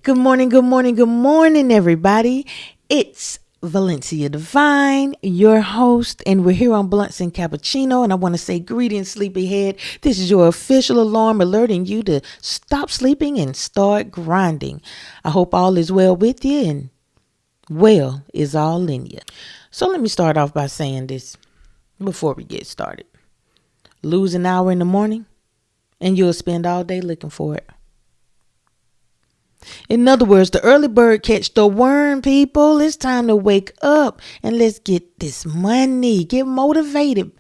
Good morning, good morning, good morning, everybody. It's Valencia Divine, your host, and we're here on BLUNTS and Cappuccino, and I want to say greetings, sleepyhead. This is your official alarm alerting you to stop sleeping and start grinding. I hope all is well with you, and well is all in you. So let me start off by saying this before we get started. Lose an hour in the morning, and you'll spend all day looking for it. In other words, the early bird catch the worm, people. It's time to wake up and let's get this money. Get motivated.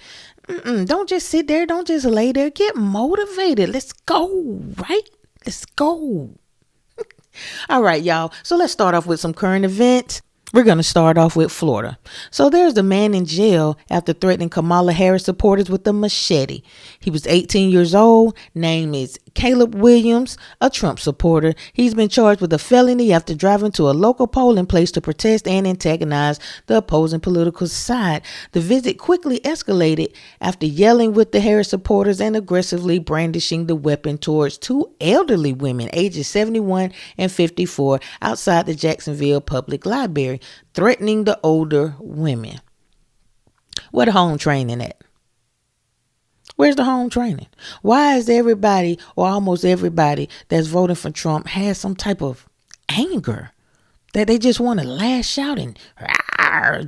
Don't just sit there. Don't just lay there. Get motivated. Let's go, right? Let's go. All right, y'all. So let's start off with some current events. We're going to start off with Florida. So there's a man in jail after threatening Kamala Harris supporters with a machete. He was 18 years old. Name is Caleb Williams, a Trump supporter. He's been charged with a felony after driving to a local polling place to protest and antagonize the opposing political side. The visit quickly escalated after yelling with the Harris supporters and aggressively brandishing the weapon towards two elderly women, ages 71 and 54, outside the Jacksonville Public Library, threatening the older women. Where the home training at? Where's the home training? Why is everybody, or almost everybody that's voting for Trump, has some type of anger that they just want to lash out and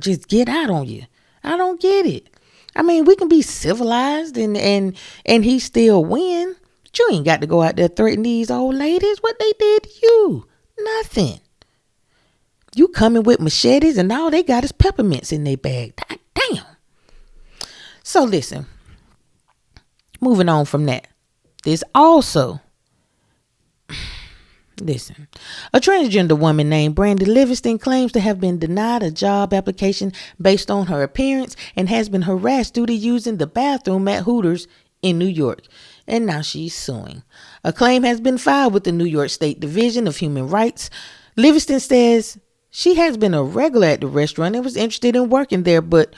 just get out on you? I don't get it. I mean, we can be civilized and he still win, but you ain't got to go out there threatening these old ladies. What they did to you? Nothing. You coming with machetes and all they got is peppermints in their bag. Damn. So listen. Moving on from that, there's also, a transgender woman named Brandy Livingston claims to have been denied a job application based on her appearance and has been harassed due to using the bathroom at Hooters in New York. And now she's suing. A claim has been filed with the New York State Division of Human Rights. Livingston says she has been a regular at the restaurant and was interested in working there, but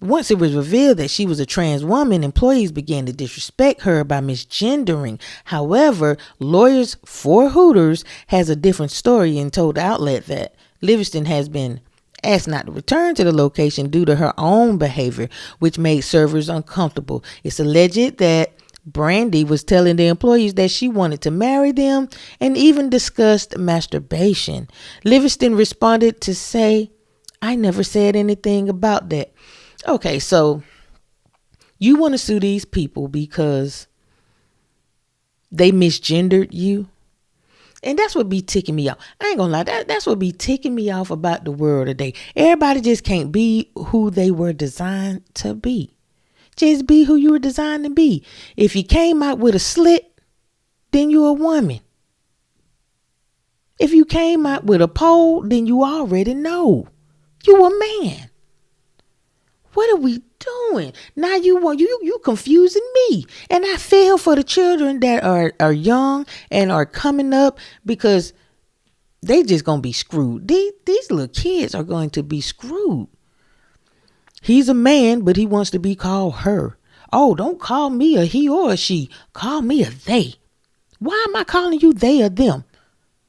once it was revealed that she was a trans woman, employees began to disrespect her by misgendering. However, lawyers for Hooters has a different story and told the outlet that Livingston has been asked not to return to the location due to her own behavior, which made servers uncomfortable. It's alleged that Brandy was telling the employees that she wanted to marry them and even discussed masturbation. Livingston responded to say, "I never said anything about that." Okay, so you want to sue these people because they misgendered you? And that's what be ticking me off. I ain't gonna lie, that's what be ticking me off about the world today. Everybody just can't be who they were designed to be. Just be who you were designed to be. If you came out with a slit, then you're a woman. If you came out with a pole, then you already know you a man. What are we doing? Now you confusing me. And I feel for the children that are young and are coming up because they just gonna be screwed. These little kids are going to be screwed. He's a man, but he wants to be called her. Oh, don't call me a he or a she. Call me a they. Why am I calling you they or them?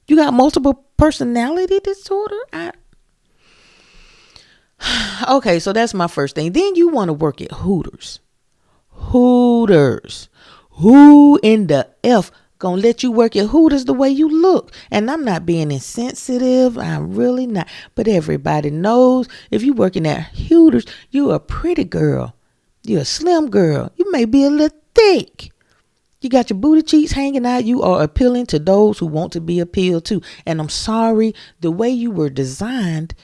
You got multiple personality disorder? Okay, so that's my first thing. Then you want to work at Hooters. Hooters. Who in the F gonna let you work at Hooters the way you look? And I'm not being insensitive. I'm really not. But everybody knows if you working at Hooters, you a pretty girl. You're a slim girl. You may be a little thick. You got your booty cheeks hanging out. You are appealing to those who want to be appealed to. And I'm sorry, the way you were designed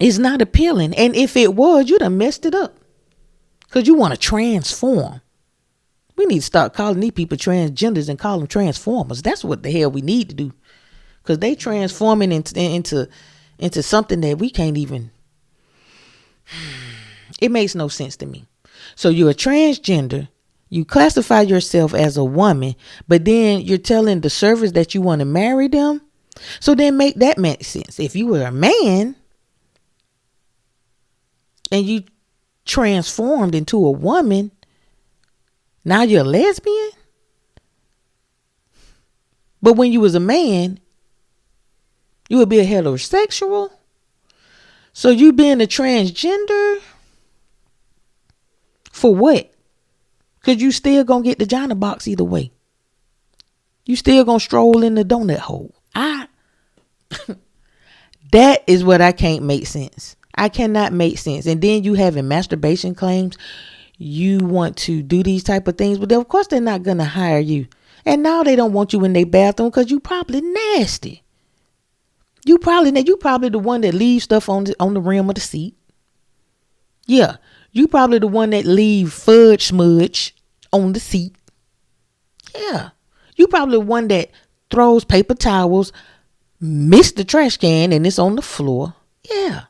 is not appealing. And if it was, you done messed it up. Because you want to transform. We need to start calling these people transgenders and call them transformers. That's what the hell we need to do. Because they transforming into something that we can't even. It makes no sense to me. So you're a transgender. You classify yourself as a woman. But then you're telling the servers that you want to marry them. So then make sense. If you were a man and you transformed into a woman, now you're a lesbian. But when you was a man, you would be a heterosexual. So you being a transgender for what? Because you still gonna get the Johnny box either way. You still gonna stroll in the donut hole. That is what I can't make sense. I cannot make sense. And then you having masturbation claims. You want to do these type of things, but of course they're not going to hire you. And now they don't want you in their bathroom because you probably nasty. You probably the one that leaves stuff on the rim of the seat. Yeah. You probably the one that leave fudge smudge on the seat. Yeah. You probably the one that throws paper towels, miss the trash can, and it's on the floor. Yeah.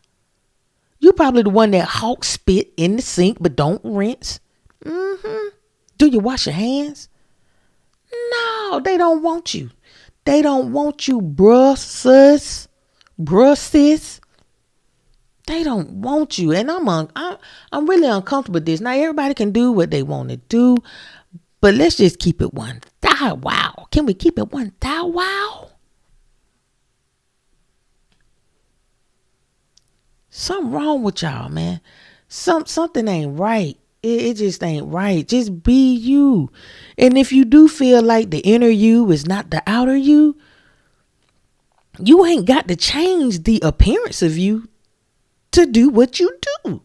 You probably the one that hawk spit in the sink but don't rinse. Do you wash your hands? No, they don't want you. They don't want you, bruh sis. They don't want you. And I'm really uncomfortable with this. Now everybody can do what they want to do, but let's just keep it one thou wow. Can we keep it one thou wow? Something wrong with y'all, man. Something ain't right. It just ain't right. Just be you. And if you do feel like the inner you is not the outer you, you ain't got to change the appearance of you to do what you do.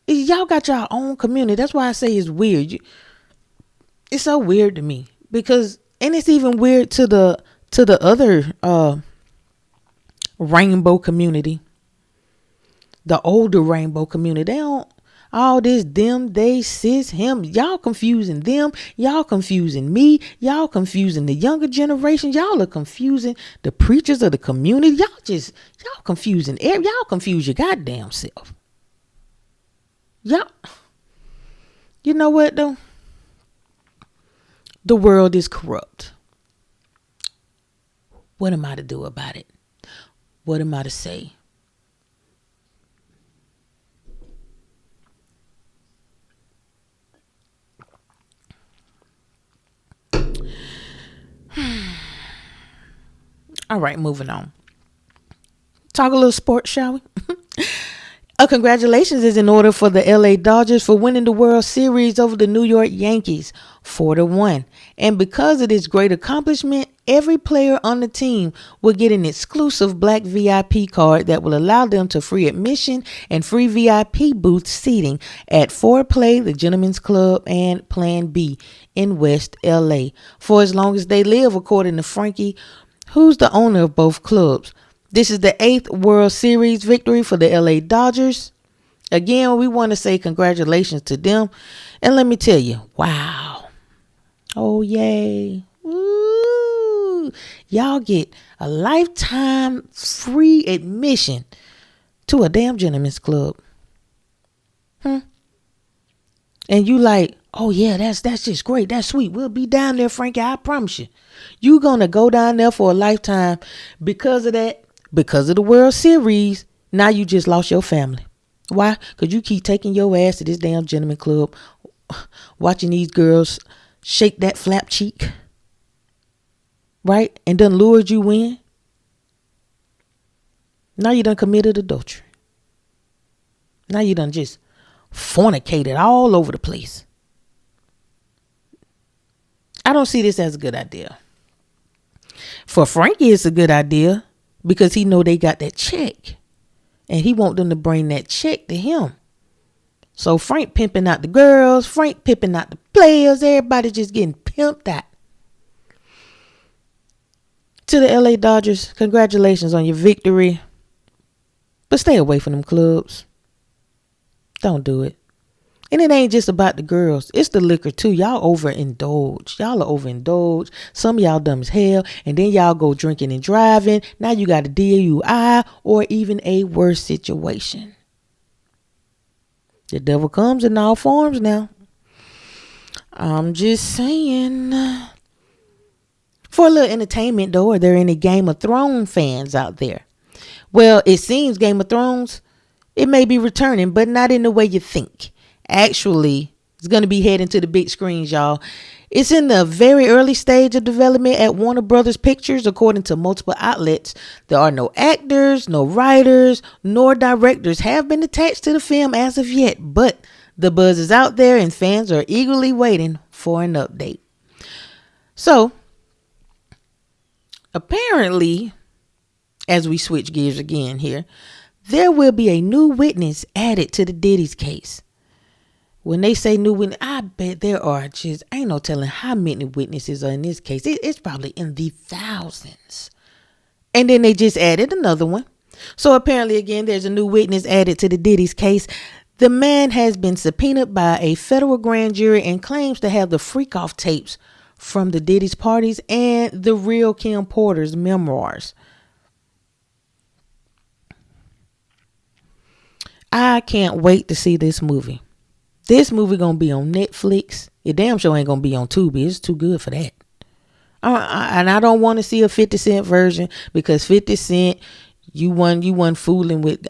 Y'all got your own community. That's why I say it's weird. It's so weird to me because, and it's even weird to the other rainbow community. The older rainbow community, they don't all this them, they, sis, him. Y'all confusing them. Y'all confusing me. Y'all confusing the younger generation. Y'all are confusing the preachers of the community. Y'all confusing. Y'all confuse your goddamn self. Y'all. You know what though? The world is corrupt. What am I to do about it? What am I to say? All right, moving on. Talk a little sports, shall we? Congratulations is in order for the LA Dodgers for winning the World Series over the New York Yankees 4-1. And because of this great accomplishment, every player on the team will get an exclusive black VIP card that will allow them to free admission and free VIP booth seating at Foreplay, the Gentlemen's Club, and Plan B in West LA for as long as they live, according to Frankie, who's the owner of both clubs. This is the 8th World Series victory for the LA Dodgers. Again, we want to say congratulations to them. And let me tell you, wow. Oh, yay. Woo. Y'all get a lifetime free admission to a damn gentleman's club. And you like, oh, yeah, that's just great. That's sweet. We'll be down there, Frankie. I promise you. You're going to go down there for a lifetime because of that. Because of the World Series, now you just lost your family. Why? Because you keep taking your ass to this damn gentleman club, watching these girls shake that flap cheek, right? And done lured you in. Now you done committed adultery. Now you done just fornicated all over the place. I don't see this as a good idea. For Frankie, it's a good idea because he know they got that check. And he want them to bring that check to him. So Frank pimping out the girls. Frank pimping out the players. Everybody just getting pimped out. To the LA Dodgers, congratulations on your victory. But stay away from them clubs. Don't do it. And it ain't just about the girls. It's the liquor too. Y'all overindulge. Y'all are overindulged. Some of y'all dumb as hell. And then y'all go drinking and driving. Now you got a DUI or even a worse situation. The devil comes in all forms now. I'm just saying. For a little entertainment though, are there any Game of Thrones fans out there? Well, it seems Game of Thrones, it may be returning, but not in the way you think. Actually, it's going to be heading to the big screens, y'all. It's in the very early stage of development at Warner Brothers Pictures, according to multiple outlets. There are no actors, no writers, nor directors have been attached to the film as of yet, but the buzz is out there and fans are eagerly waiting for an update. So, apparently, as we switch gears again here, there will be a new witness added to the Diddy's case. When they say new witness, I bet there are just, ain't no telling how many witnesses are in this case. It's probably in the thousands. And then they just added another one. So apparently, again, there's a new witness added to the Diddy's case. The man has been subpoenaed by a federal grand jury and claims to have the freak-off tapes from the Diddy's parties and the real Kim Porter's memoirs. I can't wait to see this movie. This movie gonna be on Netflix. It damn sure ain't gonna be on Tubi. It's too good for that. And I don't want to see a 50 Cent version because 50 Cent, you wasn't fooling with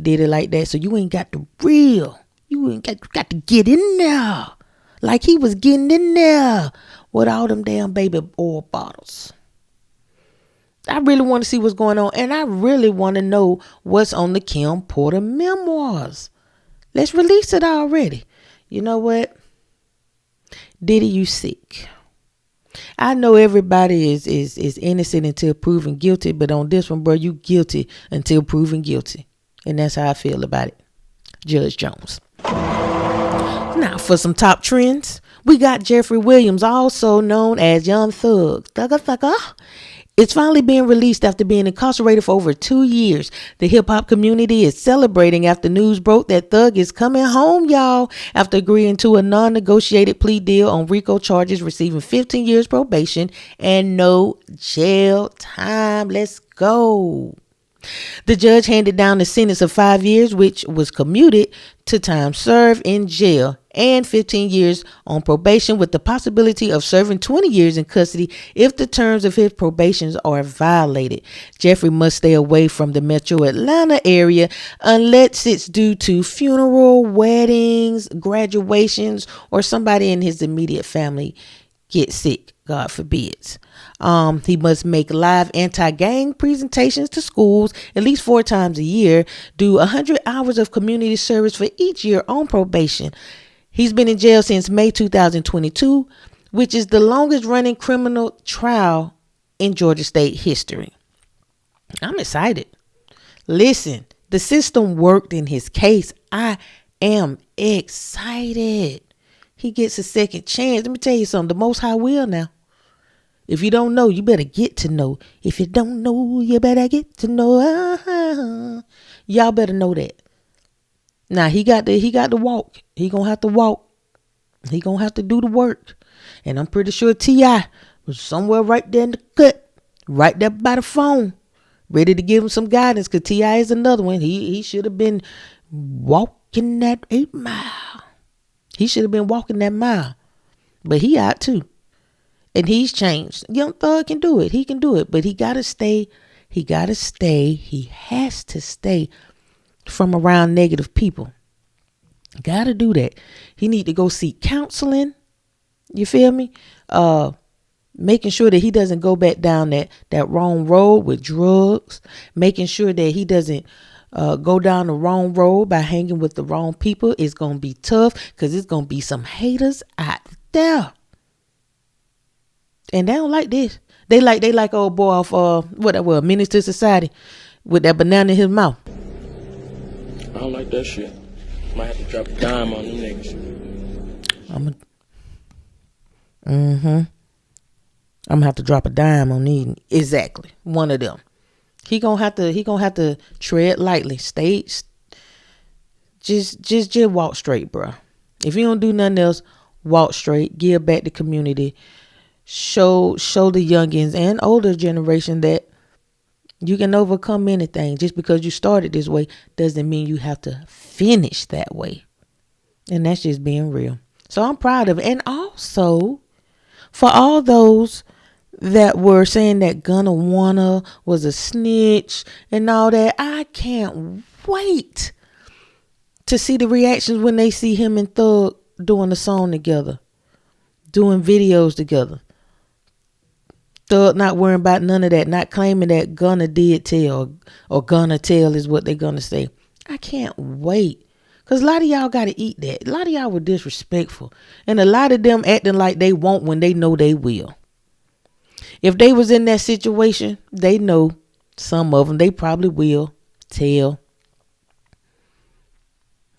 Diddy like that. So you ain't got the real. You ain't got to get in there like he was getting in there with all them damn baby oil bottles. I really want to see what's going on, and I really want to know what's on the Kim Porter memoirs. Let's release it already. You know what? Diddy, you sick. I know everybody is innocent until proven guilty, but on this one, bro, you guilty until proven guilty. And that's how I feel about it. Judge Jones. Now, for some top trends, we got Jeffrey Williams, also known as Young Thug. Thugger. It's finally being released after being incarcerated for over 2 years. The hip-hop community is celebrating after news broke that Thug is coming home, y'all, after agreeing to a non-negotiated plea deal on RICO charges, receiving 15 years probation and no jail time. Let's go. The judge handed down a sentence of 5 years, which was commuted to time served in jail and 15 years on probation, with the possibility of serving 20 years in custody if the terms of his probations are violated. Jeffrey must stay away from the metro Atlanta area unless it's due to funeral, weddings, graduations, or somebody in his immediate family get sick, God forbids. He must make live anti-gang presentations to schools at least 4 times a year, do 100 hours of community service for each year on probation. He's been in jail since May 2022, which is the longest running criminal trial in Georgia state history. I'm excited. Listen, the system worked in his case. I am excited. He gets a second chance. Let me tell you something. The Most High will now. If you don't know, you better get to know. If you don't know, you better get to know. Y'all better know that. Now, he got to walk. He gonna have to walk. He gonna have to do the work. And I'm pretty sure T.I. was somewhere right there in the cut, right there by the phone, ready to give him some guidance, because T.I. is another one. He should have been walking that 8 mile. He should have been walking that mile. But he out too. And he's changed. Young Thug can do it. He can do it. But he got to stay. He has to stay from around negative people. Got to do that. He need to go seek counseling. You feel me? Making sure that he doesn't go back down that wrong road with drugs, making sure that he doesn't go down the wrong road by hanging with the wrong people. It's going to be tough because it's going to be some haters out there. And they don't like this. They like old boy off Menace to Society with that banana in his mouth. I don't like that shit. Might have to drop a dime on them niggas. I'm gonna have to drop a dime on these. Exactly. One of them. He gonna have to tread lightly. Just walk straight, bro. If you don't do nothing else, walk straight. Give back the community. Show the youngins and older generation that you can overcome anything. Just because you started this way doesn't mean you have to finish that way. And that's just being real. So I'm proud of it. And also, for all those that were saying that Gunna Wanna was a snitch and all that, I can't wait to see the reactions when they see him and Thug doing a song together, doing videos together. Thug not worrying about none of that, not claiming that Gunna did tell or Gunna tell is what they're gonna say. I can't wait. Because a lot of y'all got to eat that. A lot of y'all were disrespectful. And a lot of them acting like they won't when they know they will. If they was in that situation, they know some of them, they probably will tell.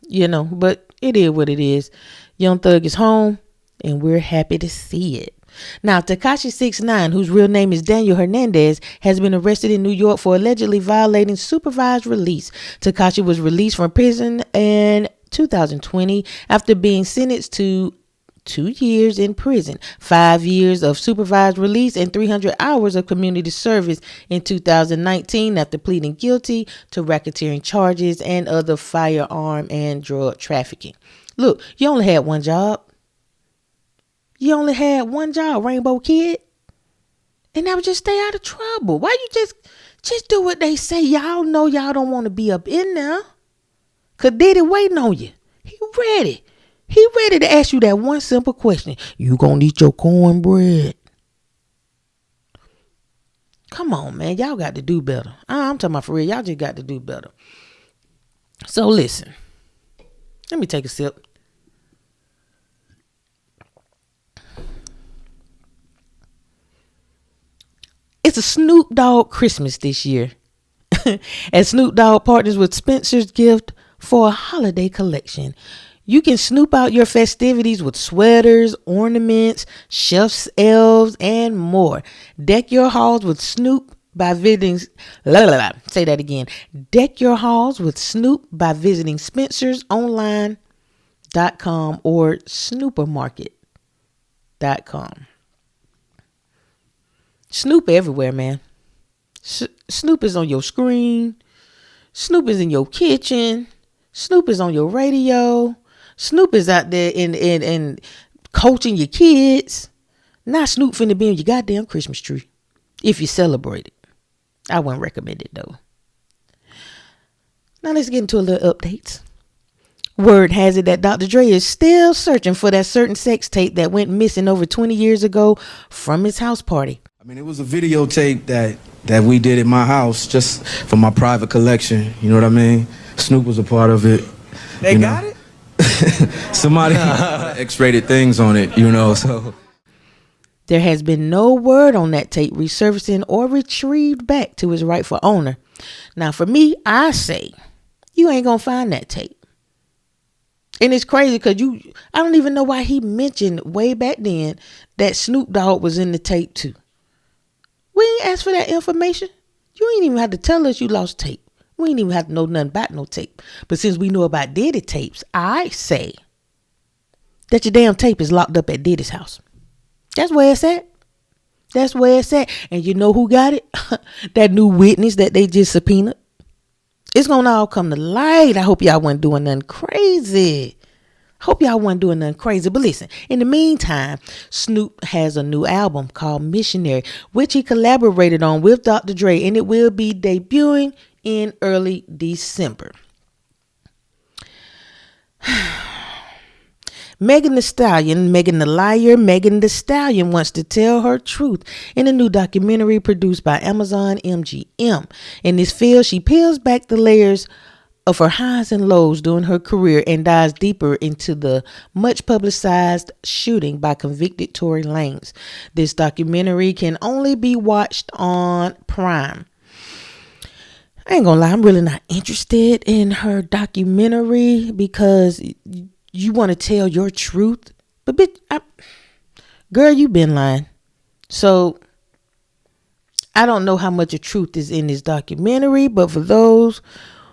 But it is what it is. Young Thug is home and we're happy to see it. Now, Tekashi 6ix 9ine, whose real name is Daniel Hernandez, has been arrested in New York for allegedly violating supervised release. Tekashi was released from prison in 2020 after being sentenced to 2 years in prison, 5 years of supervised release, and 300 hours of community service in 2019 after pleading guilty to racketeering charges and other firearm and drug trafficking. Look, you only had one job. You only had one job, Rainbow Kid. And that was just stay out of trouble. Why you just do what they say? Y'all know y'all don't want to be up in there. Cause Diddy waiting on you. He ready. He ready to ask you that one simple question. You gonna eat your cornbread? Come on, man. Y'all got to do better. I'm talking about for real. Y'all just got to do better. So listen. Let me take a sip. It's a Snoop Dogg Christmas this year. As Snoop Dogg partners with Spencer's Gift for a holiday collection. You can snoop out your festivities with sweaters, ornaments, chef's elves, and more. Deck your halls with Snoop by visiting... Say that again. Deck your halls with Snoop by visiting spencersonline.com or snoopermarket.com. Snoop everywhere, man. Snoop is on your screen. Snoop is in your kitchen. Snoop is on your radio. Snoop is out there in coaching your kids. Not Snoop finna be on your goddamn Christmas tree. If you celebrate it. I wouldn't recommend it though. Now let's get into a little updates. Word has it that Dr. Dre is still searching for that certain sex tape that went missing over 20 years ago from his house party. I mean, it was a videotape that we did at my house just for my private collection. You know what I mean? Snoop was a part of it. They got it? Somebody X-rated things on it, so. There has been no word on that tape resurfacing or retrieved back to its rightful owner. Now, for me, I say, you ain't gonna find that tape. And it's crazy because I don't even know why he mentioned way back then that Snoop Dogg was in the tape too. We ain't asked for that information. You ain't even have to tell us you lost tape. We ain't even have to know nothing about no tape. But since we know about Diddy tapes, I say that your damn tape is locked up at Diddy's house. That's where it's at. That's where it's at. And you know who got it? That new witness that they just subpoenaed. It's going to all come to light. I hope y'all wasn't doing nothing crazy. But listen, in the meantime, Snoop has a new album called Missionary, which he collaborated on with Dr. Dre, and it will be debuting in early December. Megan Thee Stallion, Megan the Liar, Megan Thee Stallion wants to tell her truth in a new documentary produced by Amazon MGM. In this film, she peels back the layers of her highs and lows during her career and dives deeper into the much publicized shooting by convicted Tory Lanez. This documentary can only be watched on Prime. I ain't gonna lie, I'm really not interested in her documentary because you want to tell your truth. But bitch, girl, you been lying. So I don't know how much of truth is in this documentary, but for those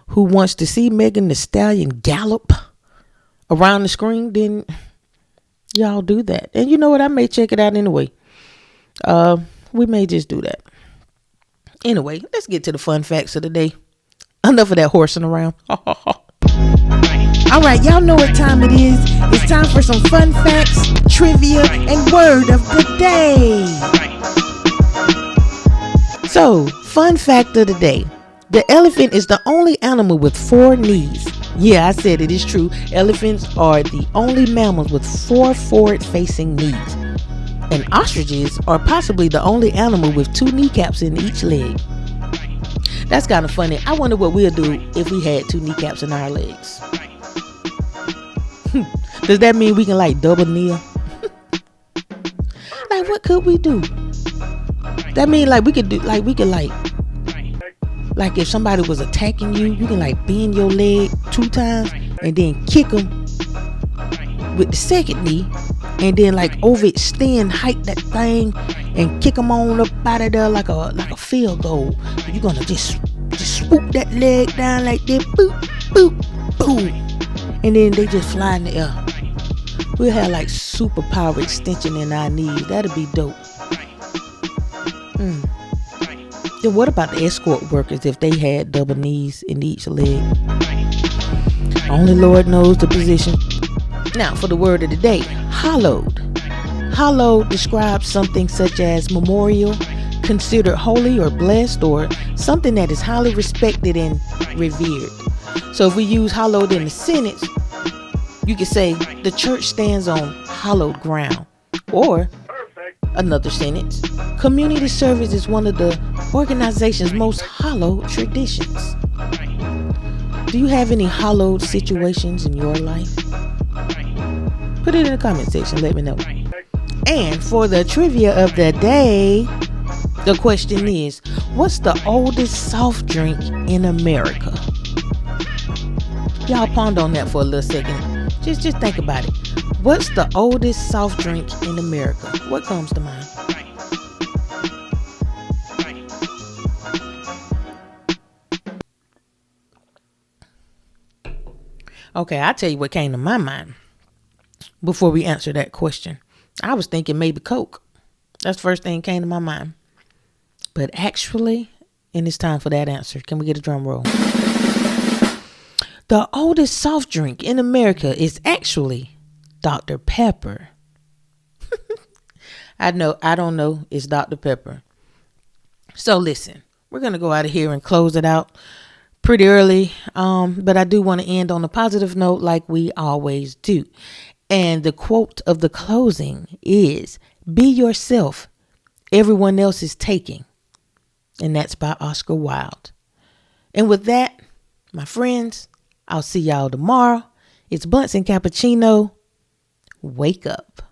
who wants to see Megan Thee Stallion gallop around the screen, then y'all do that. And you know what? I may check it out anyway. We may just do that. Anyway, let's get to the fun facts of the day. Enough of that horsing around. All right, y'all know what time it is. It's time for some fun facts, trivia, and word of the day. So, fun fact of the day. The elephant is the only animal with 4 knees. Yeah, I said it is true. Elephants are the only mammals with 4 forward-facing knees. And ostriches are possibly the only animal with 2 kneecaps in each leg. That's kind of funny. I wonder what we'll do if we had 2 kneecaps in our legs. Does that mean we can like double kneel? Like, what could we do? That mean like we could if somebody was attacking you, you can like bend your leg 2 times and then kick them with the second knee, and then like overextend, hike that thing and kick them on up out of there like a field goal. You're gonna just swoop that leg down like that, boop, boop, boom, and then they just fly in the air. We'll have like superpower extension in our knees. That'd be dope. Then what about the escort workers if they had double knees in each leg? Only Lord knows the position. Now for the word of the day, hallowed. Hallowed describes something such as memorial, considered holy or blessed, or something that is highly respected and revered. So if we use hallowed in a sentence, you could say the church stands on hallowed ground. Or another sentence, community service is one of the organization's most hallowed traditions. Do you have any hallowed situations in your life? Put it in the comment section, let me know. And for the trivia of the day, the question is, what's the oldest soft drink in America? Y'all ponder on that for a little second. Just think about it. What's the oldest soft drink in America? What comes to mind? Okay, I'll tell you what came to my mind before we answer that question. I was thinking maybe Coke. That's the first thing that came to my mind. But actually, and it's time for that answer. Can we get a drum roll? The oldest soft drink in America is actually Dr. Pepper. I don't know. It's Dr. Pepper. So listen, we're going to go out of here and close it out pretty early. But I do want to end on a positive note like we always do. And the quote of the closing is, be yourself. Everyone else is taking. And that's by Oscar Wilde. And with that, my friends, I'll see y'all tomorrow. It's Blunts and Cappuccino. Wake up.